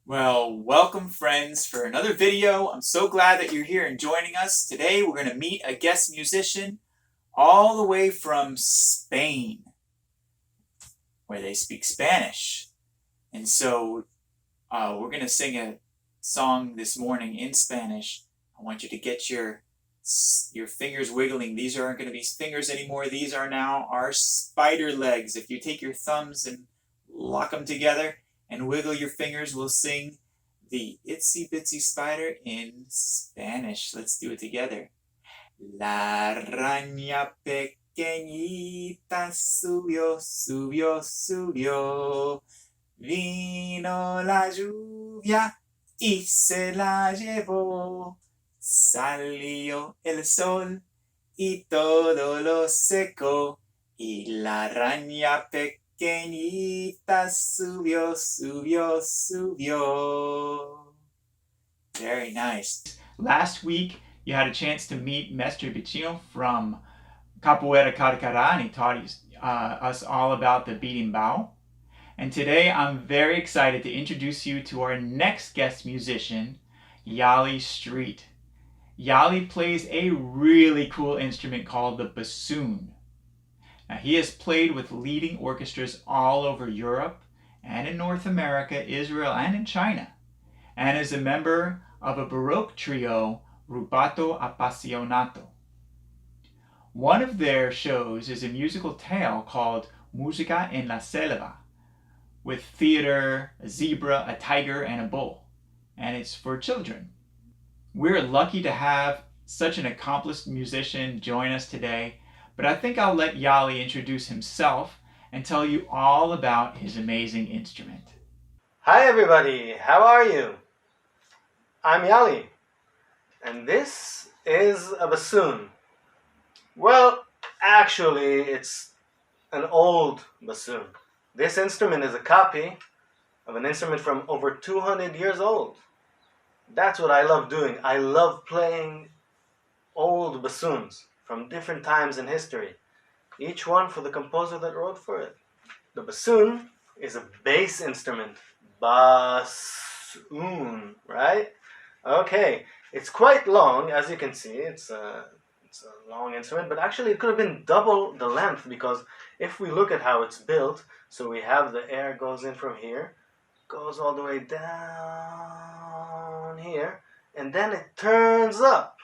Well, welcome friends for another video. I'm so glad that you're here and joining us. Today we're going to meet a guest musician all the way from Spain, where they speak Spanish. And so we're going to sing a song this morning in Spanish. I want you to get your fingers wiggling. These aren't going to be fingers anymore. These are now our spider legs. If you take your thumbs and lock them together and wiggle your fingers, we'll sing the Itsy Bitsy Spider in Spanish. Let's do it together. La araña pequeñita subió, subió, subió. Vino la lluvia y se la llevó. Salió el sol y todo lo secó. Y la araña pequeñita subió, subió, subió. Very nice. Last week, you had a chance to meet Mestre Vicino from Capoeira Carcará, and he taught us all about the beating bow. And today, I'm very excited to introduce you to our next guest musician, Yally Streett. Yally plays a really cool instrument called the bassoon. Now, he has played with leading orchestras all over Europe and in North America, Israel, and in China, and is a member of a Baroque trio, Rubato Appassionato. One of their shows is a musical tale called Musica en la Selva, with theater, a zebra, a tiger, and a bull, and it's for children. We're lucky to have such an accomplished musician join us today, but I think I'll let Yally introduce himself and tell you all about his amazing instrument. Hi everybody, how are you? I'm Yally, and this is a bassoon. Well, actually, it's an old bassoon. This instrument is a copy of an instrument from over 200 years old. That's what I love doing. I love playing old bassoons from different times in history, each one for the composer that wrote for it. The bassoon is a bass instrument. Bassoon, right? Okay, it's quite long, as you can see. It's a long instrument, but actually it could have been double the length, because if we look at how it's built, so we have the air goes in from here, goes all the way down here, and then it turns up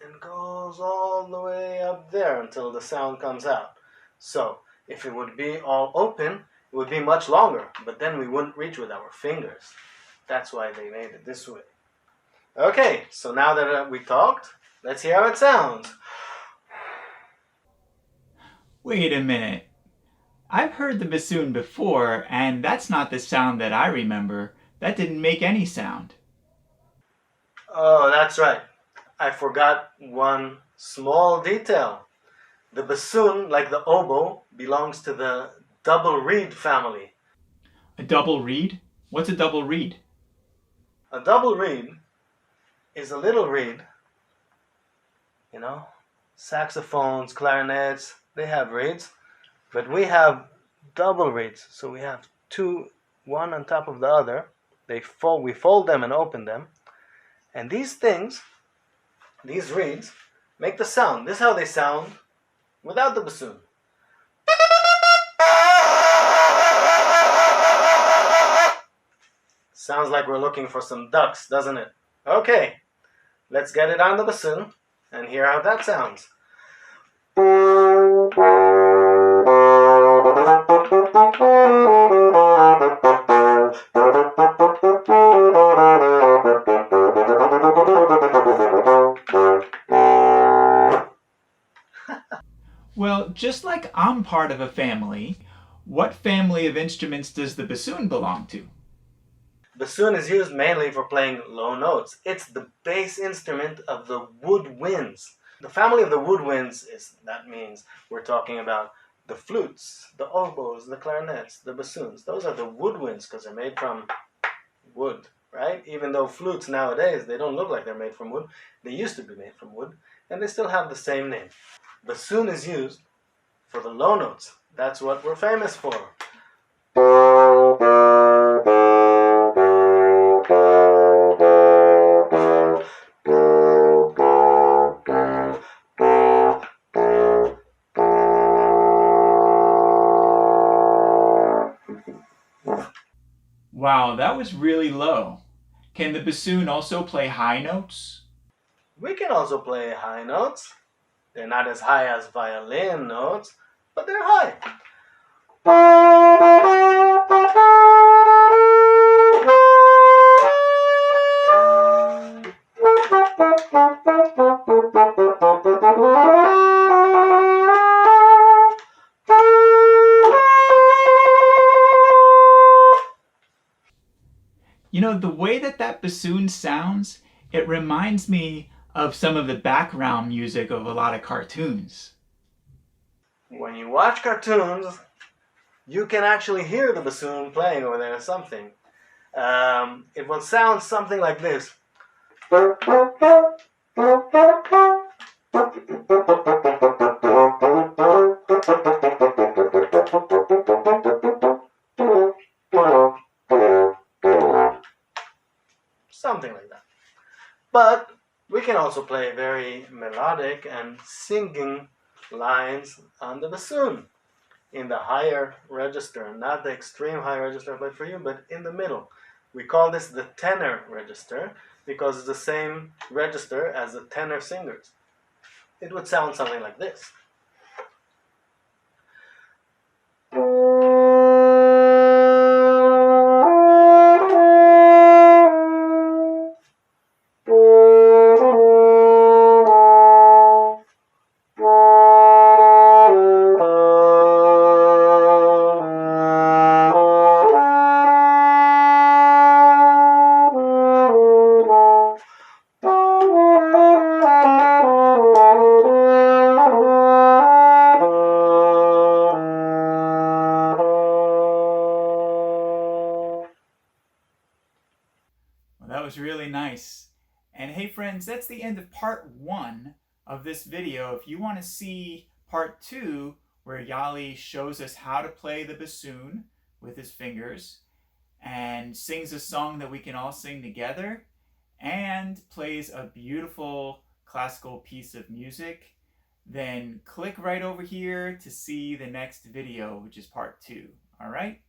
and goes all the way up there until the sound comes out. So if it would be all open, it would be much longer, but then we wouldn't reach with our fingers. That's why they made it this way. Okay, so now that we talked, let's hear how it sounds. Wait a minute. I've heard the bassoon before, and that's not the sound that I remember. That didn't make any sound. Oh, that's right. I forgot one small detail. The bassoon, like the oboe, belongs to the double reed family. A double reed? What's a double reed? A double reed is a little reed. You know, saxophones, clarinets, they have reeds, but we have double reeds. So we have two, one on top of the other. We fold them and open them. And these things, these reeds, make the sound. This is how they sound without the bassoon. Sounds like we're looking for some ducks, doesn't it? Okay, let's get it on the bassoon and hear how that sounds. Well, just like I'm part of a family, what family of instruments does the bassoon belong to? Bassoon is used mainly for playing low notes. It's the bass instrument of the woodwinds. The family of the woodwinds that means we're talking about the flutes, the oboes, the clarinets, the bassoons. Those are the woodwinds because they're made from wood, right? Even though flutes nowadays, they don't look like they're made from wood. They used to be made from wood, and they still have the same name. Bassoon is used for the low notes. That's what we're famous for. Wow, that was really low. Can the bassoon also play high notes? We can also play high notes. They're not as high as violin notes, but they're high. You know, the way that that bassoon sounds, it reminds me of some of the background music of a lot of cartoons. When you watch cartoons, you can actually hear the bassoon playing over there or something. It will sound something like this. Something like that. But we can also play very melodic and singing lines on the bassoon in the higher register, not the extreme high register I played for you, but in the middle. We call this the tenor register because it's the same register as the tenor singers. It would sound something like this. Well, that was really nice. And hey friends, that's the end of part 1 of this video. If you want to see part 2, where Yally shows us how to play the bassoon with his fingers and sings a song that we can all sing together and plays a beautiful classical piece of music, then click right over here to see the next video, which is part 2. All right?